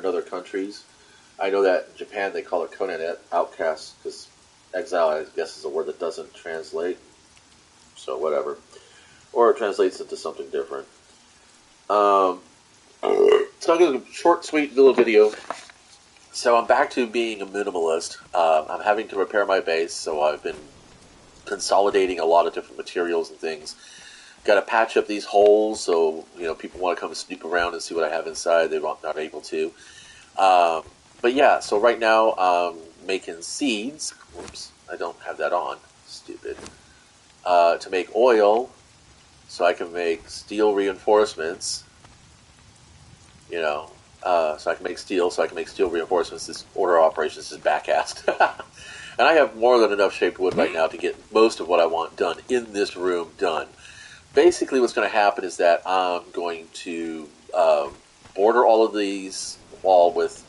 other countries. I know that in Japan they call it Conan Outcast because exile, I guess, is a word that doesn't translate. So whatever, or it translates into something different. So I'm going to do a short, sweet little video. So I'm back to being a minimalist. I'm having to repair my base, so I've been consolidating a lot of different materials and things. Got to patch up these holes, so people want to come and snoop around and see what I have inside. They're not able to. But yeah, so right now I'm making seeds. Whoops, I don't have that on. Stupid. To make oil, so I can make steel reinforcements. So I can make steel, so I can make steel reinforcements. This order of operations is back-assed. And I have more than enough shaped wood right now to get most of what I want done in this room done. Basically what's going to happen is that I'm going to border all of these wall with,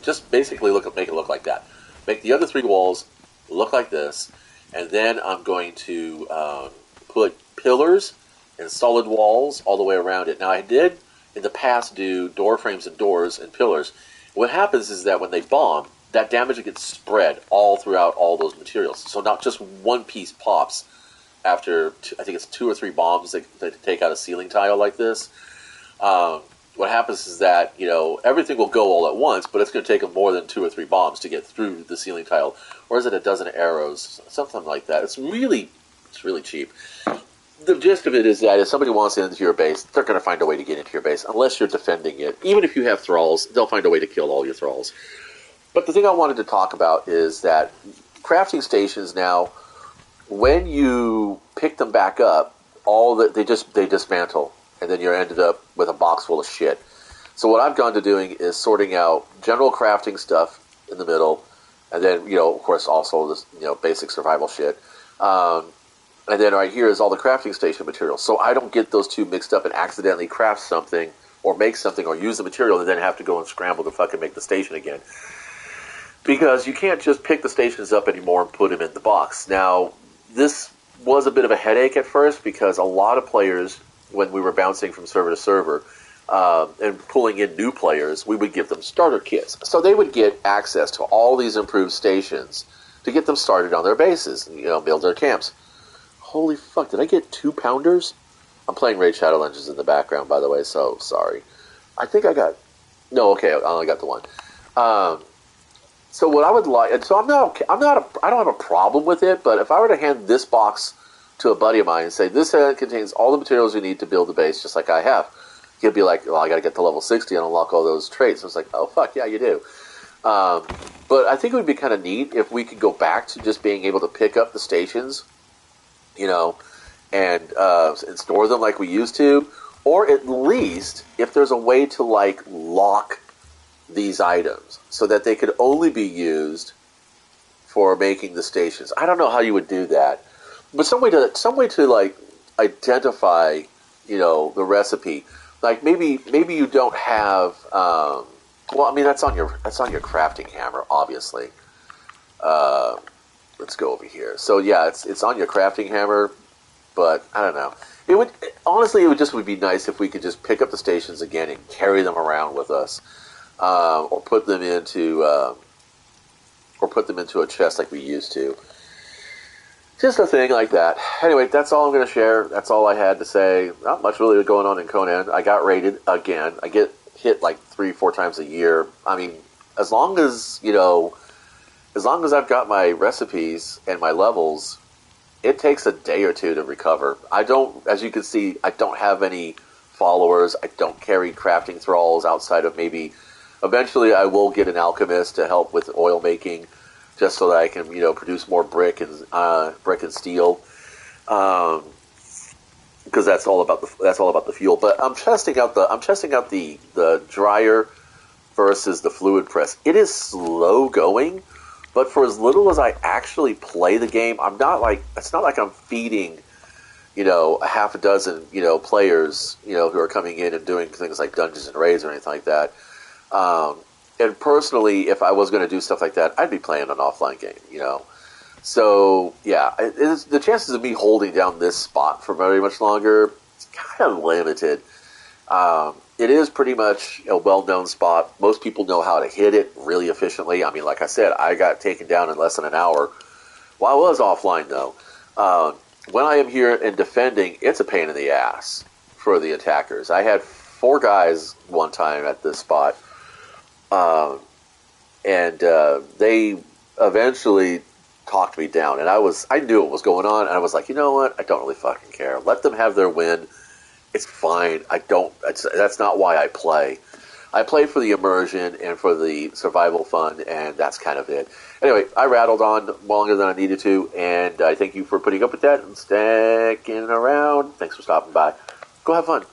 just basically make it look like that. Make the other 3 walls look like this, and then I'm going to put pillars and solid walls all the way around it. Now I did in the past do door frames and doors and pillars. What happens is that when they bomb, that damage gets spread all throughout all those materials. So not just one piece pops after, I think it's 2 or 3 bombs that take out a ceiling tile like this. What happens is that, everything will go all at once, but it's going to take them more than 2 or 3 bombs to get through the ceiling tile. Or is it a dozen arrows? Something like that. It's really cheap. The gist of it is that if somebody wants into your base, they're going to find a way to get into your base, unless you're defending it. Even if you have thralls, they'll find a way to kill all your thralls. But the thing I wanted to talk about is that crafting stations now, when you pick them back up, they dismantle, and then you're ended up with a box full of shit. So what I've gone to doing is sorting out general crafting stuff in the middle, and then of course also this basic survival shit. And then right here is all the crafting station materials. So I don't get those two mixed up and accidentally craft something or make something or use the material and then have to go and scramble to fucking make the station again. Because you can't just pick the stations up anymore and put them in the box. Now, this was a bit of a headache at first because a lot of players, when we were bouncing from server to server and pulling in new players, we would give them starter kits. So they would get access to all these improved stations to get them started on their bases, build their camps. Holy fuck, did I get 2 pounders? I'm playing Raid Shadow Legends in the background, by the way, so sorry. I think I got... No, okay, I only got the 1. So what I would like... So I don't have a problem with it, but if I were to hand this box to a buddy of mine and say, this contains all the materials you need to build the base, just like I have, he'd be like, well, I gotta get to level 60 and unlock all those traits. I was like, oh, fuck, yeah, you do. But I think it would be kind of neat if we could go back to just being able to pick up the stations, and store them like we used to, or at least if there's a way to lock these items so that they could only be used for making the stations. I don't know how you would do that, but some way to identify the recipe. Like maybe you don't have that's on your crafting hammer, obviously. Let's go over here. So yeah, it's on your crafting hammer, but I don't know. It would be nice if we could just pick up the stations again and carry them around with us, or put them into a chest like we used to. Just a thing like that. Anyway, that's all I'm going to share. That's all I had to say. Not much really going on in Conan. I got raided again. I get hit 3-4 times a year. I mean, as long as I've got my recipes and my levels, it takes a day or 2 to recover. As you can see, I don't have any followers. I don't carry crafting thralls outside of maybe, eventually I will get an alchemist to help with oil making, just so that I can, produce more brick and steel, because that's all about the fuel. But I'm testing out the dryer versus the fluid press. It is slow going. But for as little as I actually play the game, it's not like I'm feeding, a half a dozen, players, who are coming in and doing things like dungeons and raids or anything like that. And personally, if I was going to do stuff like that, I'd be playing an offline game, So, yeah, the chances of me holding down this spot for very much longer, it's kind of limited. it is pretty much a well-known spot. Most people know how to hit it really efficiently. I mean, like I said, I got taken down in less than an hour. While I was offline, though, when I am here and defending, it's a pain in the ass for the attackers. I had 4 guys one time at this spot, and they eventually talked me down. And I knew what was going on, and I was like, you know what? I don't really fucking care. Let them have their win. It's fine. That's not why I play. I play for the immersion and for the survival fun, and that's kind of it. Anyway, I rattled on longer than I needed to, and I thank you for putting up with that and sticking around. Thanks for stopping by. Go have fun.